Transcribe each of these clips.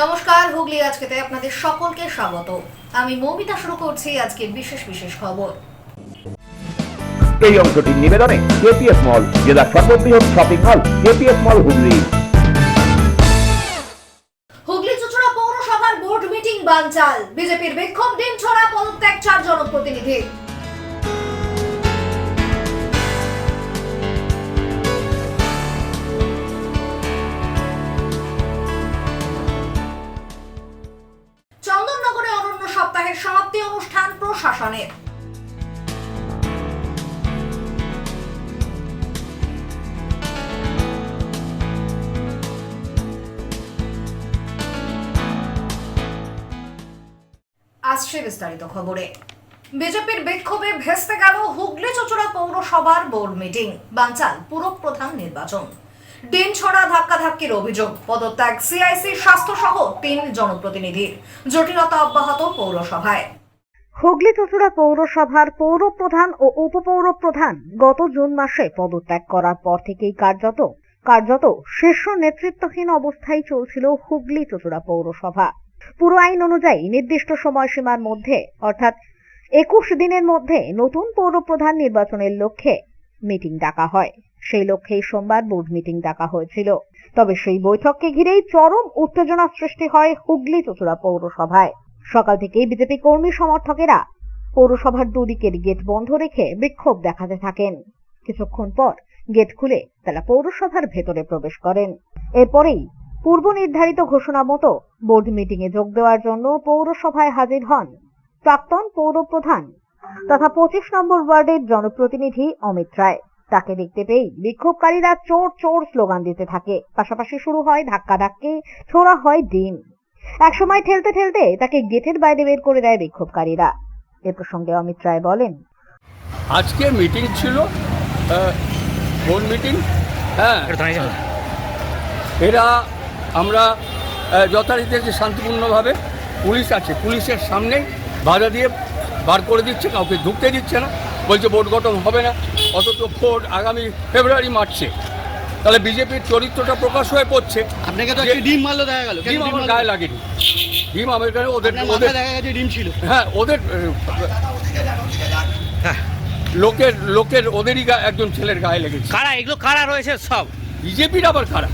নমস্কার, হুগলি আজকেতে আপনাদের সকলকে স্বাগত। আমি মৌমিতা শুরু করছি আজকের বিশেষ খবর। এই অংশটির নিবেদনে কেপিএস মল, জেলার সর্ববৃহৎ শপিং মল কেপিএস মল হুগলি। হুগলি চুঁচুড়া পৌরসভার বোর্ড মিটিং বানচাল, বিজেপির বিক্ষোভ দিন ছড়া পদত্যাগ 4 জনপ্রতিনিধি। চন্দননগরে অরণ্য সপ্তাহের সমাপ্তি অনুষ্ঠান প্রশাসনের। আসছে বিস্তারিত খবরে। বিজেপির বিক্ষোভে ভেস্তে গেল হুগলি চুঁচুড়া পৌরসভার বোর্ড মিটিং, বানচাল পুরো প্রধান নির্বাচন। দিন ছড়া ধাক্কাধাক্কির অভিযোগ, পদত্যাগ সিআইসি স্বাস্থ্য সহ 3 জনপ্রতিনিধির, জটিলতা অব্যাহত পৌরসভায়। হুগলি চুঁচুড়া পৌরসভার পৌর প্রধান ও উপপৌর প্রধান গত জুন মাসে পদত্যাগ করার পর থেকেই কার্যত শীর্ষ নেতৃত্বহীন অবস্থায় চলছিল হুগলি চুঁচুড়া পৌরসভা। পুরো আইন অনুযায়ী নির্দিষ্ট সময়সীমার মধ্যে অর্থাৎ 21 দিনের মধ্যে নতুন পৌর প্রধান নির্বাচনের লক্ষ্যে মিটিং ডাকা হয়। সেই লক্ষ্যেই সোমবার বোর্ড মিটিং ডাকা হয়েছিল। তবে সেই বৈঠককে ঘিরেই চরম উত্তেজনা সৃষ্টি হয় হুগলি চুঁচুড়া পৌরসভায়। সকাল থেকেই বিজেপি কর্মী সমর্থকেরা পৌরসভার দুদিকের গেট বন্ধ রেখে বিক্ষোভ দেখাতে থাকেন। কিছুক্ষণ পর গেট খুলে তারা পৌরসভার ভেতরে প্রবেশ করেন। এরপরেই পূর্ব নির্ধারিত ঘোষণা মতো বোর্ড মিটিং এ যোগ দেওয়ার জন্য পৌরসভায় হাজির হন প্রাক্তন পৌর প্রধান তথা 25 নম্বর ওয়ার্ডের জনপ্রতিনিধি অমিত রায়। তাকে দেখতে পেয়েই বিক্ষোভকারীরা চোর চোর স্লোগান দিতে থাকে। পাশাপাশি শুরু হয় ধাক্কাধাক্কি, ছোড়া হয় ডিম। একসময় ঠেলতে ঠেলতে তাকে গেটের বাইরে বের করে দেয় বিক্ষোভকারীরা। এ প্রসঙ্গে অমিত রায় বলেন, আজকে মিটিং ছিল, বোর্ড মিটিং। এরা আমরা যথারীতি শান্তিপূর্ণভাবে, পুলিশ আছে, পুলিশের সামনে বাধা দিয়ে বার করে দিচ্ছে, কাউকে ঢুকতে দিচ্ছে না, বলছে বোর্ড গঠন হবে না। অথচ ভোট আগামী ফেব্রুয়ারি মার্চে, তাহলে বিজেপির চরিত্রটা প্রকাশ হয়ে পড়ছে। আপনাকে তো একটা ডিম মারলো, দেখা গেল। ডিম আমার গায়ে লাগেনি, ডিম আমার গায়ে ওদের দেখা গেছে ডিম ছিল। হ্যাঁ, ওদের লোকের ওদেরই একজন ছেলের গায়ে লেগেছে। কারা এগুলো কারা রয়েছে সব? বিজেপির আবার কারা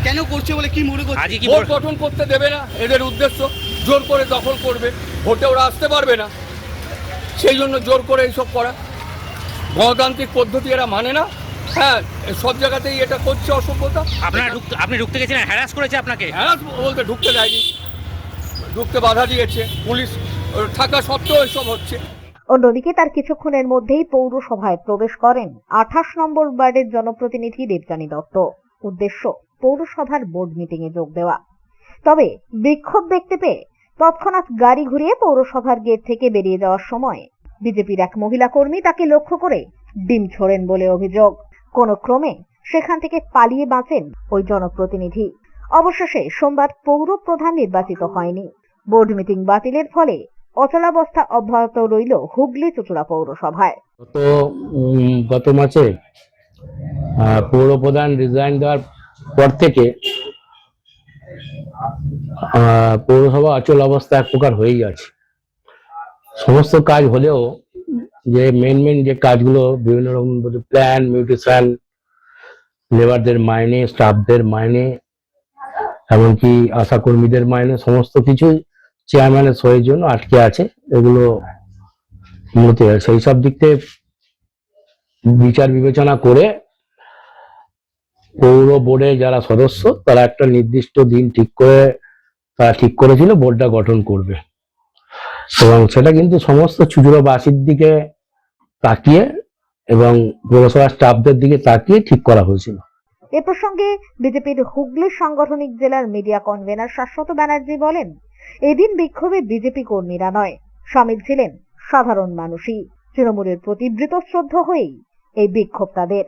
কেন করছে বলে কি মনে করছে? ভোট গঠন করতে দেবে না, এদের উদ্দেশ্য জোর করে দখল করবে, ভোটে ওরা আসতে পারবে না, সেই জন্য জোর করে এইসব করা। গণতান্ত্রিক পদ্ধতি এরা মানে না। হ্যাঁ, সব জায়গাতেই এটা করছে অসভ্যতা। আপনি ঢুকতে গেছিলেন, হ্যারাস করেছে আপনাকে? হ্যাঁ, বলতে ঢুকতে দেয়নি, ঢুকতে বাধা দিয়েছে পুলিশ থাকা সত্ত্বেও এসব হচ্ছে। অন্যদিকে তার কিছুক্ষণের মধ্যেই পৌরসভায় প্রবেশ করেন 28 নম্বর ওয়ার্ডের জনপ্রতিনিধি দেবযানী দত্ত। উদ্দেশ্য পৌরসভার বোর্ড মিটিং এ যোগ দেওয়া। তবে বিক্ষোভ দেখতে পেয়ে তৎক্ষণাৎ গাড়ি ঘুরিয়ে পৌরসভার গেট থেকে বেরিয়ে যাওয়ার সময় বিজেপির এক মহিলা কর্মী তাকে লক্ষ্য করে ডিম ছোড়েন বলে অভিযোগ। কোনো ক্রমে সেখান থেকে পালিয়ে বাঁচেন ওই জনপ্রতিনিধি। অবশেষে সোমবার পৌর প্রধান নির্বাচিত হয়নি। বোর্ড মিটিং বাতিলের ফলে অচলাবস্থা অব্যাহত রইল হুগলি চুঁচুড়া পৌরসভায়। গত মাসে পৌর প্রধান রিজাইন দেওয়ার পর থেকে পৌরসভা অচল অবস্থা এক প্রকার হয়েই আছে। সমস্ত কাজ হলেও যে মেন যে কাজগুলো, বিভিন্ন রকম প্ল্যান, মিউটেশন, লেবারদের মাইনে, স্টাফদের মাইনে, এমনকি আশা কর্মীদের মাইনে, সমস্ত কিছু চেয়ারম্যানের সইয়ের জন্য আটকে আছে। এগুলো মূলত সেই সব দিক থেকে বিচার বিবেচনা করে পৌর বোর্ডের যারা সদস্য তারা একটা নির্দিষ্ট দিন ঠিক করেছিল বোর্ডটা গঠন করবে, এবং সেটা কিন্তু সমস্ত চুঁচুড়াবাসীর দিকে তাকিয়ে এবং পৌরসভার স্টাফদের দিকে তাকিয়ে ঠিক করা হয়েছিল। এ প্রসঙ্গে বিজেপির হুগলি সাংগঠনিক জেলার মিডিয়া কনভেনার শাশ্বত ব্যানার্জি বলেন, এদিন বিক্ষোভে বিজেপি কর্মীরা নয়, শামিল ছিলেন সাধারণ মানুষই। তৃণমূলের প্রতি বৃতশ্রদ্ধ হয়েই এই বিক্ষোভ তাদের।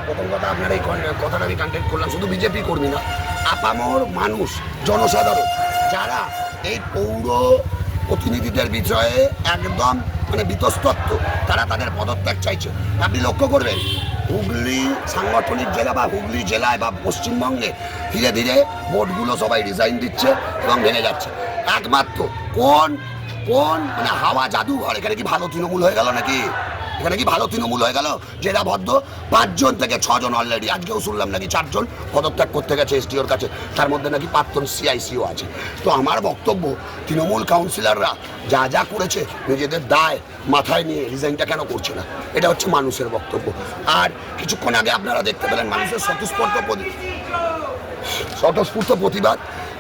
প্রথম কথা, আপনার এই কথাটা আমি কন্টেক্ট করলাম, শুধু বিজেপি কর্মী না, আপামর মানুষ, জনসাধারণ যারা এই পৌর প্রতিনিধিদের বিষয়ে একদম মানে বিতস্তত্ব, তারা তাদের পদত্যাগ চাইছে। আপনি লক্ষ্য করবেন হুগলি সাংগঠনিক জেলা বা হুগলি জেলায় বা পশ্চিমবঙ্গে ধীরে ধীরে বোর্ডগুলো সবাই রিজাইন দিচ্ছে এবং ভেঙে যাচ্ছে। একমাত্র কোন মানে হাওয়া জাদুঘর, এখানে কি ভালো তৃণমূল হয়ে গেল নাকি? এখানে কি ভালো তৃণমূল হয়ে গেল? যেটা ভদ্র 5 জন থেকে 6 জন অলরেডি, আজকেও শুনলাম নাকি 4 জন পদত্যাগ করতে গেছে এসডিওর কাছে, তার মধ্যে নাকি প্রাক্তন সিআইসিও আছে। তো আমার বক্তব্য, তৃণমূল কাউন্সিলররা যা যা করেছে নিজেদের দায় মাথায় নিয়ে রিজাইনটা কেন করছে না? এটা হচ্ছে মানুষের বক্তব্য। আর কিছুক্ষণ আগে আপনারা দেখতে পেলেন মানুষের স্বতঃস্ফূর্ত প্রতিবাদ।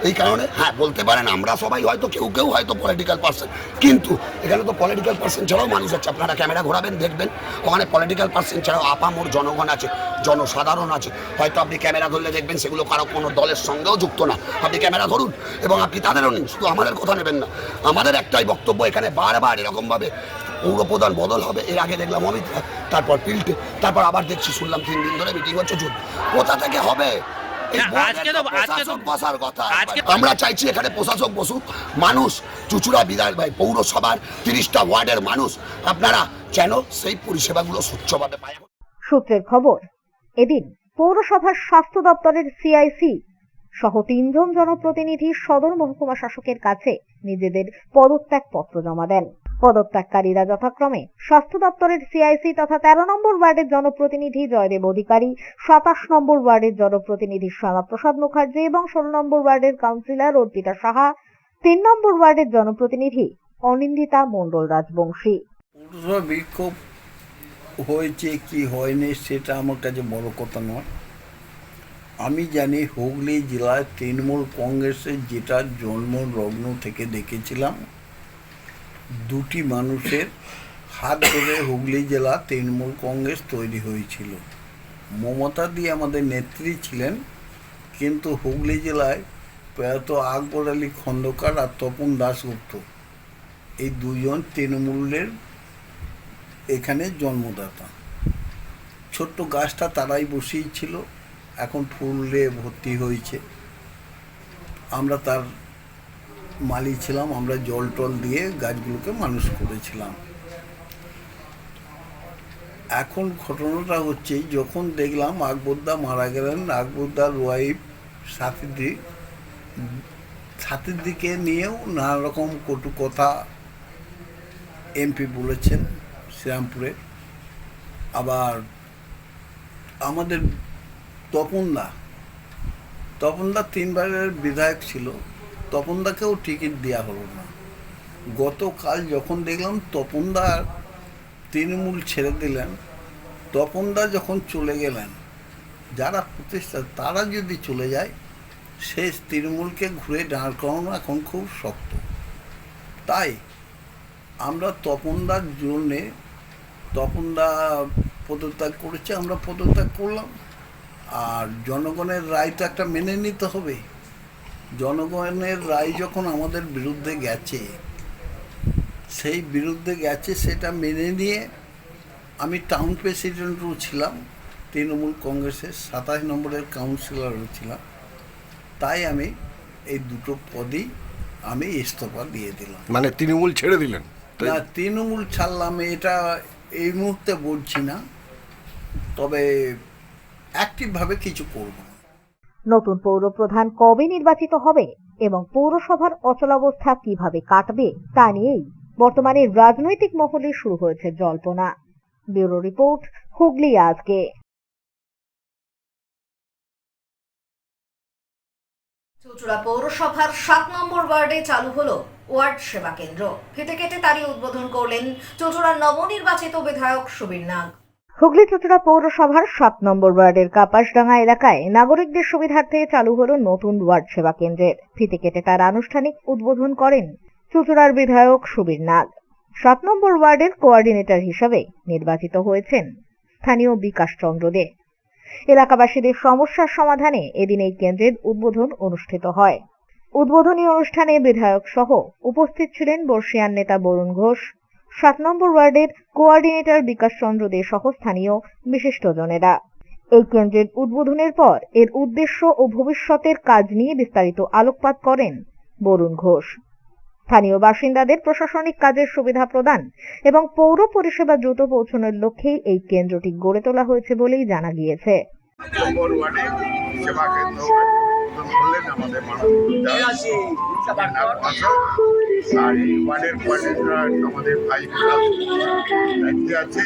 এই কারণে হ্যাঁ বলতে পারেন আমরা সবাই হয়তো কেউ হয়তো পলিটিক্যাল পার্সন, কিন্তু এখানে তো পলিটিক্যাল পার্সন ছাড়াও মানুষ আছে। আপনারা ক্যামেরা ঘোরাবেন দেখবেন ওখানে পলিটিক্যাল পার্সন ছাড়াও আপামর জনগণ আছে, জনসাধারণ আছে। হয়তো আপনি ক্যামেরা ধরলে দেখবেন সেগুলো কারো কোনো দলের সঙ্গেও যুক্ত না। আপনি ক্যামেরা ধরুন এবং আপনি তাদেরও নিন, শুধু আমাদের কথা নেবেন না। আমাদের একটাই বক্তব্য, এখানে বারবার এরকমভাবে পৌরপ্রধান বদল হবে। এর আগে দেখলাম অমিত, তারপর পিল্টে, তারপর আবার দেখছি শুনলাম 3 দিন ধরে মিটিং হচ্ছে। কোথা থেকে হবে? আমরা চাইছি এখানে প্রশাসক বসুক, মানুষ চুচুড়া বিধায়ক ভাই পৌরসভার 30টা ওয়ার্ডের মানুষ আপনারা যেন সেই পরিষেবাগুলো স্বচ্ছভাবে পায়। সূত্রের খবর, এদিন পৌরসভার স্বাস্থ্য দপ্তরের সিআইসি সহ 3 জন জনপ্রতিনিধি সদর মহকুমা শাসকের কাছে নিজেদের পদত্যাগ পত্র জমা দেন। পদত্যাগকারীরা যথাক্রমে স্বাস্থ্য দপ্তরের সিআইসি তথা 13 নম্বর ওয়ার্ডের জনপ্রতিনিধি জয়দেব অধিকারী, 27 নম্বর ওয়ার্ডের জনপ্রতিনিধি শ্যামাপ্রসাদ মুখার্জি এবং 16 নম্বর ওয়ার্ডের কাউন্সিলর অর্পিতা সাহা, 3 নম্বর ওয়ার্ডের জনপ্রতিনিধি অনিন্দিতা মণ্ডল রাজবংশী। পৌরসভা বিক্ষোভ হয়েছে কি হয়নি সেটা আমার কাছে বড় কথা নয়। আমি জানি হুগলি জেলায় তৃণমূল কংগ্রেসের যেটা জন্ম লগ্ন থেকে দেখেছিলাম, 2টি মানুষের হাত ধরে হুগলি জেলা তৃণমূল কংগ্রেস তৈরি হয়েছিল। মমতা দি আমাদের নেত্রী ছিলেন, কিন্তু হুগলি জেলায় প্রয়াত আকবর আলী খন্দকার আর তপন দাশগুপ্ত এই 2 জন তৃণমূলের এখানে জন্মদাতা। ছোট্ট গাছটা তারাই বসিয়েছিল, এখন ফুলে ভর্তি হয়েছে। আমরা তার মালি ছিলাম, আমরা জল টল দিয়ে গাছগুলোকে মানুষ করেছিলাম। এখন ঘটনাটা হচ্ছে, যখন দেখলাম আকবরদা মারা গেলেন, আকবরদার ওয়াইফ সাথীদিকে নিয়েও নানা রকম কটু কথা এমপি বলেছেন শ্রীরামপুরে। আবার আমাদের তপনদা 3 বারের বিধায়ক ছিল, তপনদাকেও টিকিট দেওয়া হলো না। গতকাল যখন দেখলাম তপনদা তৃণমূল ছেড়ে দিলেন, তপনদা যখন চলে গেলেন, যারা প্রতিষ্ঠা তারা যদি চলে যায়, শেষ তৃণমূলকে ঘুরে দাঁড় করানো এখন খুব শক্ত। তাই আমরা তপনদার জন্যে, তপনদা পদত্যাগ করেছে, আমরা পদত্যাগ করলাম। আর জনগণের রায় তো একটা মেনে নিতে হবে। জনগণের রায় যখন আমাদের বিরুদ্ধে গেছে, সেই বিরুদ্ধে গেছে সেটা মেনে নিয়ে আমি টাউন প্রেসিডেন্টও ছিলাম, তৃণমূল কংগ্রেসের 27 নম্বরের কাউন্সিলরও ছিলাম। তাই আমি এই 2টো পদেই আমি ইস্তফা দিয়ে দিলাম। মানে তৃণমূল ছেড়ে দিলেন? না, তৃণমূল ছাড়লাম এটা এই মুহূর্তে বলছি না, তবে অ্যাক্টিভভাবে কিছু করব। নতুন পৌরপ্রধান কবে নির্বাচিত হবে এবং পৌরসভার অচলাবস্থা কিভাবে কাটবে তা নিয়েই বর্তমানে রাজনৈতিক মহলে শুরু হয়েছে জল্পনা। ব্যুরো রিপোর্ট, হুগলি আজকে। চুচুড়া পৌরসভার 7 নম্বর ওয়ার্ডে চালু হলো ওয়ার্ড সেবা কেন্দ্র। ফিতে কেটে তারই উদ্বোধন করলেন চুচুড়ার নবনির্বাচিত বিধায়ক সুবীর নাগ। হুগলি চুচুড়া পৌরসভার 7 নম্বর ওয়ার্ডের কাপাসডাঙ্গা এলাকায় নাগরিকদের সুবিধার্থে চালু হলো নতুন ওয়ার্ড সেবা কেন্দ্রের। ফিতে কেটে তার আনুষ্ঠানিক উদ্বোধন করেন চুচুড়ার বিধায়ক সুবীর নাগ। 7 নম্বর ওয়ার্ডের কোঅর্ডিনেটর হিসেবে নির্বাচিত হয়েছেন স্থানীয় বিকাশ চন্দ্র দে। এলাকাবাসীদের সমস্যার সমাধানে এদিন এই কেন্দ্রের উদ্বোধন অনুষ্ঠিত হয়। উদ্বোধনী অনুষ্ঠানে বিধায়ক সহ উপস্থিত ছিলেন বর্ষিয়ান নেতা বরুণ ঘোষ, 7 নম্বর ওয়ার্ডের কোঅর্ডিনেটর বিকাশ চন্দ্র দে সহ স্থানীয় বিশিষ্টজনেরা। এই কেন্দ্রের উদ্বোধনের পর এর উদ্দেশ্য ও ভবিষ্যতের কাজ নিয়ে বিস্তারিত আলোকপাত করেন বরুণ ঘোষ। স্থানীয় বাসিন্দাদের প্রশাসনিক কাজের সুবিধা প্রদান এবং পৌর পরিষেবা দ্রুত পৌঁছানোর লক্ষ্যেই এই কেন্দ্রটি গড়ে তোলা হয়েছে বলেই জানা গিয়েছে। নম্বর ওয়ার্ডে সেবা কেন্দ্র উদ্বোধন করলেন আমাদের আর এই ওয়ার্ডের কোয়ার্ডিনেটর আমাদের ভাই দায়িত্বে আছে।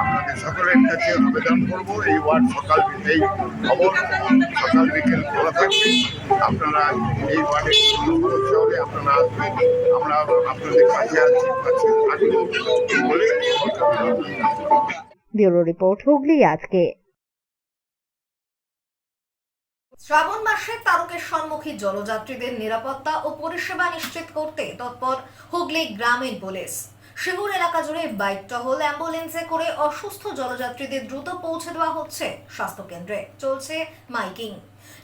আপনাদের সকলের কাছে আবেদন করব, এই ওয়ার্ড সকাল বিকেল খোলা থাকবে। আপনারা এই ওয়ার্ডে সমস্যা হলে আপনারা আসবেন, আমরা আপনাদের কাছে থাকবো বলে। ব্যুরো রিপোর্ট, হুগলি আজকে। শ্রাবণ মাসে তারকেশ্বরমুখী জলযাত্রীদের নিরাপত্তা ও পরিষেবা নিশ্চিত করতে তৎপর হুগলি গ্রামীণ পুলিশ। সিঙ্গুর এলাকা জুড়ে বাইক টহল, অ্যাম্বুলেন্সে করে অসুস্থ জলযাত্রীদের দ্রুত পৌঁছে দেওয়া হচ্ছে স্বাস্থ্য কেন্দ্রে। চলছে মাইকিং।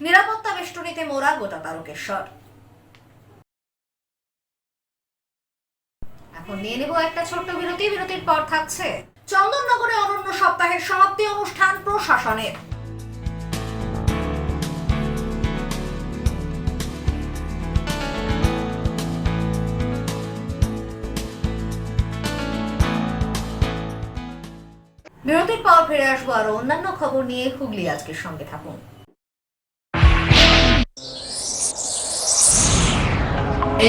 নিরাপত্তা বেষ্টনীতে মোড়া গোটা তারকেশ্বর। এখন নিয়ে নেব একটা ছোট্ট বিরতি। বিরতির পর থাকছে চন্দননগরে অরণ্য সপ্তাহের সমাপ্তি অনুষ্ঠান প্রশাসনের। বিরতির পর ফিরে আসবো আরো অন্যান্য খবর নিয়ে। হুগলি আজকের সঙ্গে থাকুন।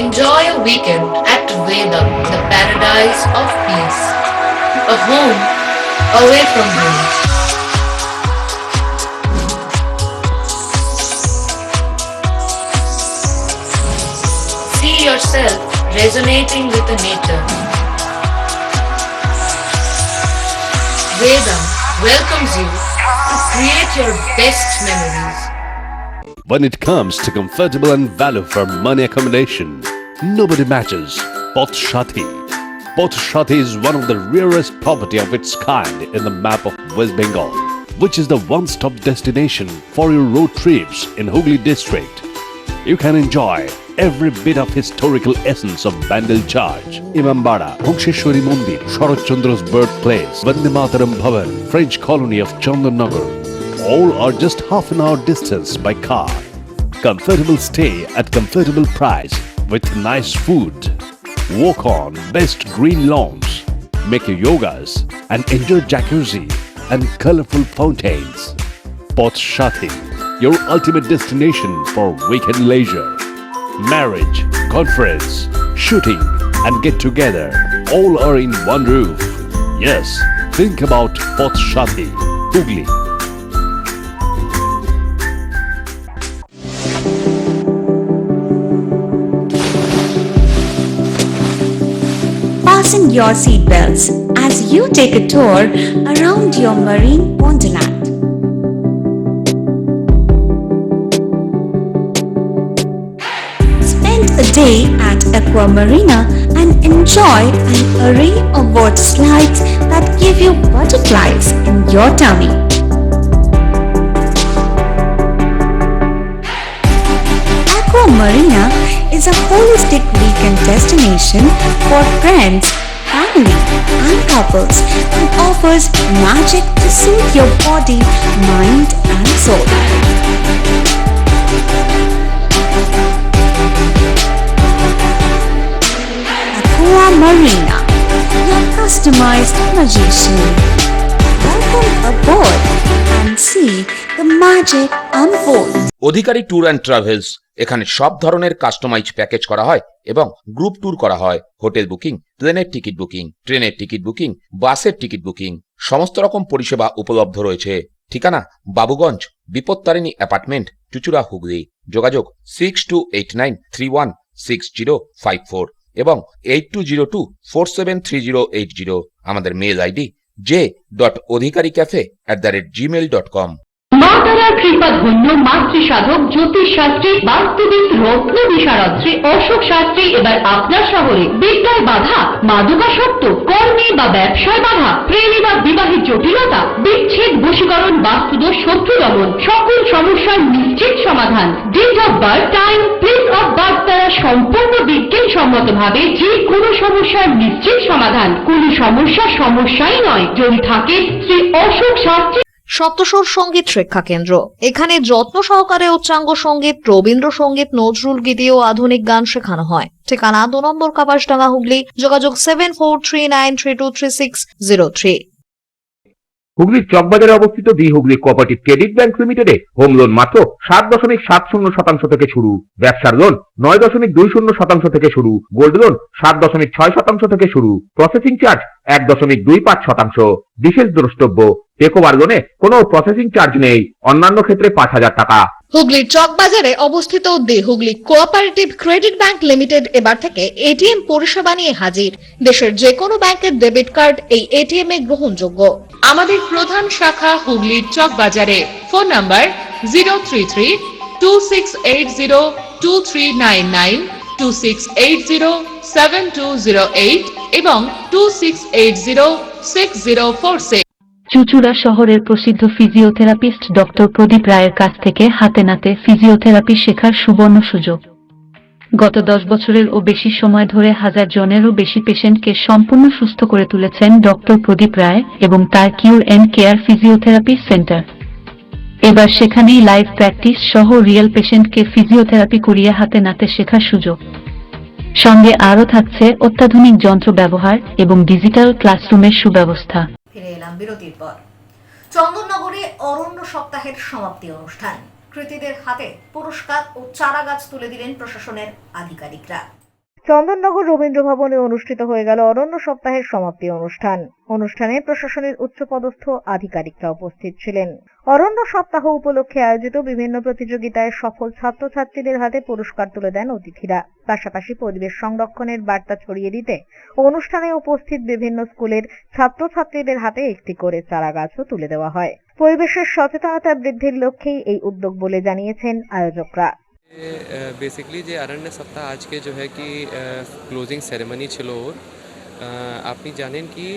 Enjoy a weekend at Vedam, the paradise of peace. A home away from home. See yourself resonating with the nature. Vedam welcomes you to create your best memories. When it comes to comfortable and value for money accommodation, nobody matches Poth Shati. Poth Shati is one of the rarest property of its kind in the map of West Bengal, which is the one-stop destination for your road trips in Hooghly district. You can enjoy every bit of historical essence of Bandel Church, Imambara, Bhongsheshwari Mandir, Sharat Chandra's birthplace, Vande Mataram Bhavan, French colony of Chandanagar. All are just half an hour distance by car. Comfortable stay at comfortable price with nice food. Walk on best green lawns, make your yogas and enjoy jacuzzi and colorful fountains. Poth Shati, your ultimate destination for weekend leisure. Marriage, conference, shooting and get together all are in one roof. Yes, think about Poth Shati, Hooghly. Fasten your seatbelts as you take a tour around your marine wonderland. Spend a day at Aqua Marina and enjoy an array of water slides that give you butterflies in your tummy. Aqua Marina is a holistic weekend destination for friends, family and couples and offers magic to soothe your body, mind and soul. Aqua Marina, your customized magician. Welcome aboard and see the magic unfold. Adhikari tour and travels, এখানে সব ধরনের customise package করা হয় এবং group tour করা হয়। Hotel booking, প্লেনের ticket booking, ট্রেনের টিকিট বুকিং, বাসের টিকিট বুকিং, সমস্ত রকম পরিষেবা উপলব্ধ রয়েছে। ঠিকানা বাবুগঞ্জ, বিপত্তারিণী অ্যাপার্টমেন্ট, চুচুড়া, হুগলি। যোগাযোগ 6289316054 এবং 8202473080। আমাদের মেল আইডি j.odhikaricafe@gmail.com। মা তারার কৃপা ধন্য মাতৃ সাধক জ্যোতিষ শাস্ত্রী, বাস্তুবিদ, রত্ন বিশারদ শ্রী অশোক শাস্ত্রী এবার আপনার শহরে। বিদ্যায় বাধা, মাদকাসক্ত, কর্মে বা ব্যবসায় বাধা, প্রেমে বা বিবাহের জটিলতা, বিচ্ছেদ, বশীকরণ, বাস্তুদোষ, শত্রু দমন, সকল সমস্যার নিশ্চিত সমাধান। Date of birth, time, place of birth দ্বারা সম্পূর্ণ বিজ্ঞানসম্মত ভাবে যে কোনো সমস্যার নিশ্চিত সমাধান। কোনো সমস্যাই নয়। যদি থাকে শ্রী অশোক শাস্ত্রী সপ্তস্বর সঙ্গীত শিক্ষা কেন্দ্র। এখানে যত্ন সহকারে উচ্চাঙ্গ সঙ্গীত, রবীন্দ্রসঙ্গীত, নজরুল গীতি ও আধুনিক গান শেখানো হয়। ঠিকানা 2 নম্বর কাপাসডাঙ্গা, হুগলি। যোগাযোগ 7439323603। হুগলির চকবাজারে অবস্থিত the Hooghly cooperative credit bank লিমিটেডে হোম লোন মাত্র 7.70% থেকে শুরু, ব্যবসার লোন 9.20% থেকে শুরু, গোল্ড লোন 7.6% থেকে শুরু, প্রসেসিং চার্জ 1.25%। বিশেষ দ্রষ্টব্য, টেকওভার লোনে কোনো প্রসেসিং চার্জ নেই, অন্যান্য ক্ষেত্রে 5,000 টাকা। হুগলির চকবাজারে অবস্থিত the Hooghly cooperative credit bank limited এবার থেকে এটিএম পরিষেবা নিয়ে হাজির। দেশের যে কোনো ব্যাংকের ডেবিট কার্ড এই এটিএম এ গ্রহণযোগ্য। আমাদের প্রধান শাখা হুগলির চক বাজারে। ফোন নাম্বার 033-2680-2399, 2680-7208 এবং 2680-6046। চুচুড়া শহরের প্রসিদ্ধ ফিজিওথেরাপিস্ট ডক্টর প্রদীপ রায়ের কাছ থেকে হাতে নাতে ফিজিওথেরাপি শেখার সুবর্ণ সুযোগ। গত 10 বছরেরও বেশি সময় ধরে 1000 জনেরও বেশি পেশেন্টকে সম্পূর্ণ সুস্থ করে তুলেছেন ডক্টর প্রদীপ রায় এবং তার কিউর এন্ড কেয়ার ফিজিওথেরাপি সেন্টার। এবার সেখানেই লাইভ প্র্যাকটিস সহ রিয়েল পেশেন্টকে ফিজিওথেরাপি করিয়ে হাতে নাতে শেখার সুযোগ। সঙ্গে আরও থাকছে অত্যাধুনিক যন্ত্র ব্যবহার এবং ডিজিটাল ক্লাসরুমের সুব্যবস্থা। ফিরে এলাম বিরতির পর। চন্দননগরে অরণ্য সপ্তাহের সমাপ্তি অনুষ্ঠান। কৃতীদের হাতে পুরস্কার ও চারা গাছ তুলে দিলেন প্রশাসনের আধিকারিকরা। চন্দননগর রবীন্দ্র ভবনে অনুষ্ঠিত হয়ে গেল অরণ্য সপ্তাহের সমাপ্তি অনুষ্ঠান। অনুষ্ঠানে প্রশাসনের উচ্চপদস্থ আধিকারিকরা উপস্থিত ছিলেন। অরণ্য সপ্তাহ উপলক্ষে আয়োজিত বিভিন্ন প্রতিযোগিতায় সফল ছাত্রছাত্রীদের হাতে পুরস্কার তুলে দেন অতিথিরা। পাশাপাশি পরিবেশ সংরক্ষণের বার্তা ছড়িয়ে দিতে অনুষ্ঠানে উপস্থিত বিভিন্ন স্কুলের ছাত্রছাত্রীদের হাতে একটি করে চারা গাছও তুলে দেওয়া হয়। পরিবেশের সচেতনতা বৃদ্ধির লক্ষ্যেই এই উদ্যোগ বলে জানিয়েছেন আয়োজকরা। बेसिकली जो अरण्य सप्ताह आज के जो है कि क्लोजिंग सेरेमनी छिलो আপনি জানেন কি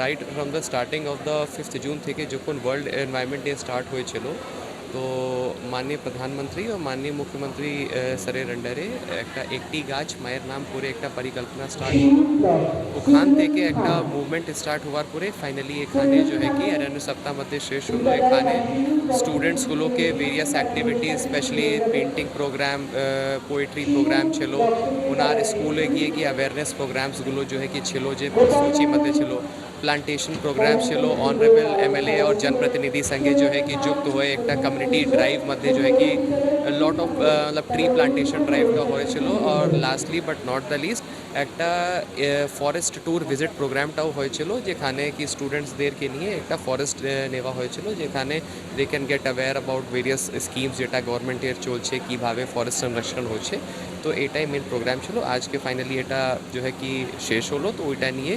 right from the starting of the 5th June থেকে যখন ওয়ার্ল্ড এনভায়রনমেন্ট ডে স্টার্ট হয়েছিল তো মাননীয় প্রধানমন্ত্রী ও মাননীয় মুখ্যমন্ত্রী স্যারের আন্ডারে একটা একটি গাছ মায়ের নাম করে একটা পরিকল্পনা স্টার্ট হলো। ওখান থেকে একটা মুভমেন্ট স্টার্ট হওয়ার পরে ফাইনালি এখানে जो है कि अरण्य सप्ताह মধ্যে শেষ হলো। এখানে স্টুডেন্টসগুলোকে various activities specially painting programme, poetry programme ছিল, ওনার স্কুলে গিয়ে গিয়ে অ্যাওয়ারনেস প্রোগ্রামসগুলো जो है कि ছিল যে সূচি মধ্যে ছিল, প্লান্টেশন প্রোগ্রাম ছিল, অনারেবল এমএলএ और जनप्रतिनिधि संगे जो है कि যুক্ত হয়ে একটা কমিউনিটি ড্রাইভ মধ্যে जो है कि লট অফ मतलब ট্রি প্লান্টেশন ড্রাইভটা হয়েছিল। আর lastly but not the least একটা ফরেস্ট ট্যুর ভিজিট প্রোগ্রামটাও হয়েছিল, যেখানে কি স্টুডেন্টসদেরকে নিয়ে একটা ফরেস্ট নেওয়া হয়েছিল, যেখানে they can get aware about various schemes যেটা গভর্নমেন্টের চলছে, কীভাবে ফরেস্ট সংরক্ষণ হচ্ছে। তো এটাই মেন প্রোগ্রাম ছিল। আজকে ফাইনালি এটা जो है कि শেষ হলো। তো ওইটা নিয়ে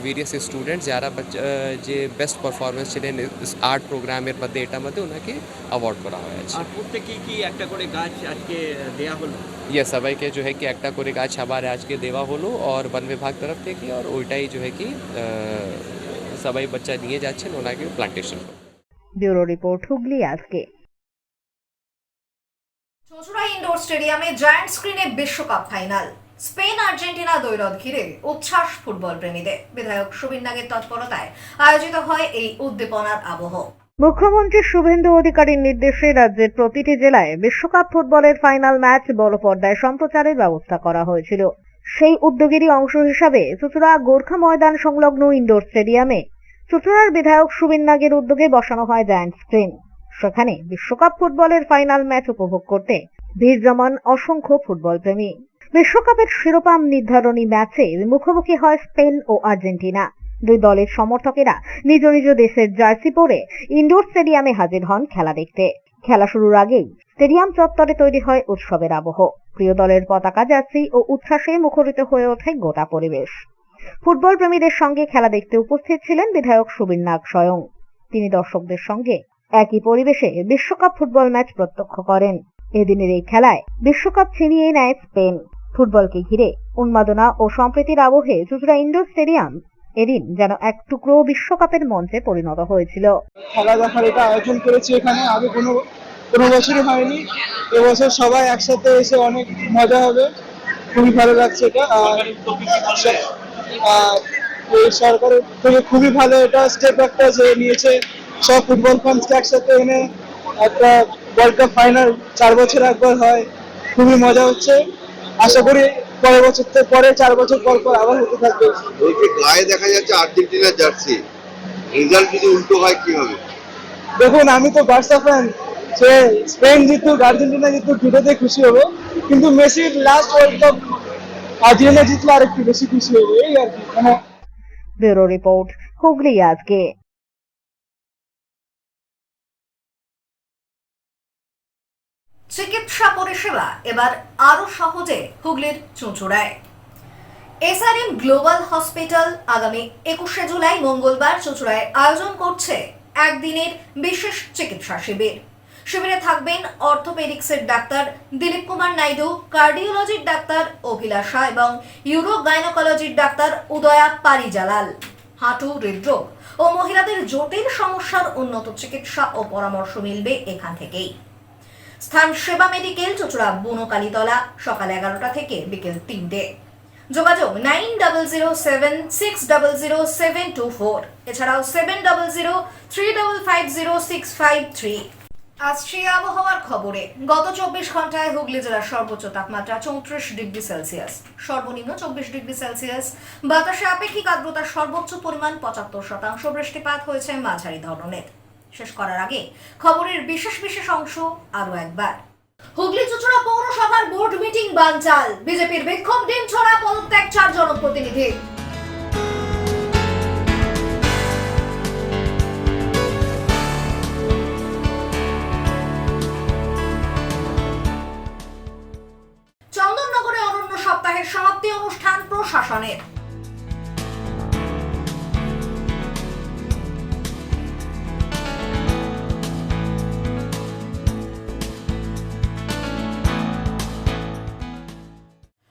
ভেরিয়াস স্টুডেন্টস যারা যে বেস্ট পারফরমেন্স ছিলেন আর্ট প্রোগ্রামের মধ্যে এটার মধ্যে ওনাকে অ্যাওয়ার্ড করা হয়েছে। আর প্রত্যেককে কি একটা করে গাছ আজকে দেয়া হলো? ইয়ে সবাইকে जो है कि একটা করে গাছ আবার আজকে দেওয়া হলো আর বন বিভাগ তরফ থেকে, আর ওইটাই जो है कि সবাই বাচ্চা নিয়ে যাচ্ছেন ওনাকে প্লান্টেশন। ব্যুরো রিপোর্ট, হুগলি আজকে। চুঁচুড়া ইনডোর স্টেডিয়ামে জায়ান্ট স্ক্রিনে বিশ্বকাপ ফাইনাল। স্পেন আর্জেন্টিনা দ্বৈরথ ঘিরে উচ্ছ্বাস ফুটবল প্রেমীদের। বিধায়ক সুবিন নাগের তৎপরতায় আয়োজিত হয় এই উদ্দীপনার আবহ। মুখ্যমন্ত্রী শুভেন্দু অধিকারীর নির্দেশে রাজ্যের প্রতিটি জেলায় বিশ্বকাপ ফুটবলের ফাইনাল ম্যাচ বড় পর্দায় সম্প্রচারের ব্যবস্থা করা হয়েছিল। সেই উদ্যোগেরই অংশ হিসাবে চুঁচুড়া গোর্খা ময়দান সংলগ্ন ইনডোর স্টেডিয়ামে চুঁচুড়ার বিধায়ক সুবিন নাগের উদ্যোগে বসানো হয় জায়ান্ট স্ক্রিন। সেখানে বিশ্বকাপ ফুটবলের ফাইনাল ম্যাচ উপভোগ করতে ভিড় জমান অসংখ্য ফুটবল প্রেমী। বিশ্বকাপের শিরোপা নির্ধারণী ম্যাচে মুখোমুখি হয় স্পেন ও আর্জেন্টিনা। দুই দলের সমর্থকেরা নিজ নিজ দেশের জার্সি পরে ইনডোর স্টেডিয়ামে হাজির হন খেলা দেখতে। খেলা শুরুর আগেই স্টেডিয়াম চত্বরে তৈরি হয় উৎসবের আবহ। প্রিয় দলের পতাকা, জার্সি ও উচ্ছ্বাসে মুখরিত হয়ে ওঠে গোটা পরিবেশ। ফুটবল প্রেমীদের সঙ্গে খেলা দেখতে উপস্থিত ছিলেন বিধায়ক সুবিন নাগ স্বয়ং। তিনি দর্শকদের সঙ্গে একই পরিবেশে বিশ্বকাপ ফুটবল ম্যাচ প্রত্যক্ষ করেন। এদিনের এই খেলায় বিশ্বকাপ ছিনিয়ে নেয় স্পেন। ফুটবলকে ঘিরে উন্মাদনা ও সম্প্রীতির আবহে চুঁচুড়া ইনডোর স্টেডিয়াম এদিন যেন এক টুকরো বিশ্বকাপের মঞ্চে পরিণত হয়েছিল। খেলা দেখার এটা আয়োজন করেছি এখানে, আগে কোনো বছরই হয়নি। এবছর সবাই একসাথে এসে অনেক মজা হবে, খুবই ভালো লাগছে এটা। আর সরকারের থেকে খুবই ভালো এটা স্টেপ একটা যে নিয়েছে সব ফুটবল ফ্যান্সকে একসাথে এনে একটা ওয়ার্ল্ড কাপ ফাইনাল 4 বছর একবার হয়, খুবই মজা হচ্ছে। আশা করি পরের 4 বছর পর আবার হতে থাকবে। বলছি গায়ে দেখা যাচ্ছে আর্জেন্টিনার জার্সি, রেজাল্ট যদি উল্টো হয় কি হবে? দেখুন, আমি তো বার্সা ফ্যান, সে স্পেন জিতুক আর্জেন্টিনা জিতুক দুটোতে খুশি হবো, কিন্তু মেসির লাস্ট ওয়ার্ল্ড কাপ আর্জেন্টিনা জিতলে আরেকটু বেশি খুশি হবো, এই আর কি। ব্যুরো রিপোর্ট, হুগলি আজকে। চিকিৎসা পরিষেবা এবার আরো সহজে হুগলির চুঁচুড়ায়। এসআরএম গ্লোবাল হসপিটাল আগামী 21শে জুলাই মঙ্গলবার চুঁচুড়ায় আয়োজন করছে একদিনের বিশেষ চিকিৎসা শিবির। শিবিরে থাকবেন অর্থোপেডিক্সের ডাক্তার দিলীপ কুমার নাইডু, কার্ডিওলজির ডাক্তার অভিলাষা এবং ইউরো গাইনোকোলজির ডাক্তার উদয়া পারিজালাল। হাঁটু, হৃদরোগ ও মহিলাদের জটিল সমস্যার উন্নত চিকিৎসা ও পরামর্শ মিলবে এখান থেকেই। স্থান সেবা মেডিকেল, চুঁচুড়া বুনোকালীতলা, সকাল 11টা থেকে বিকেল 3টে। যোগাযোগ 9007600724, এছাড়াও 7003550653। আসছে আবহাওয়ার খবরে। গত 24 ঘন্টায় হুগলি জেলার সর্বোচ্চ তাপমাত্রা 34 ডিগ্রি সেলসিয়াস, সর্বনিম্ন 24 ডিগ্রি সেলসিয়াস। বাতাসে আপেক্ষিক আর্দ্রতার সর্বোচ্চ পরিমাণ 75%। বৃষ্টিপাত হয়েছে মাঝারি ধরনের। শেষ করার আগে খবরের বিশেষ অংশ আরো একবার। হুগলি চুঁচুড়া পৌরসভার বোর্ড মিটিং বানচাল, বিজেপির বিক্ষোভ, ডিম ছড়া, পদত্যাগ 4 জনপ্রতিনিধি। চন্দননগরে অরণ্য সপ্তাহের সমাপ্তি অনুষ্ঠান প্রশাসনের।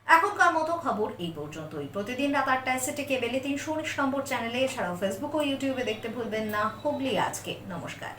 এখনকার মতো খবর এই পর্যন্তই। প্রতিদিন রাত 8টায় সিটি কেবেলে 319 নম্বর চ্যানেলে, এছাড়াও ফেসবুক ও ইউটিউবে দেখতে ভুলবেন না হুগলি আজকে। নমস্কার।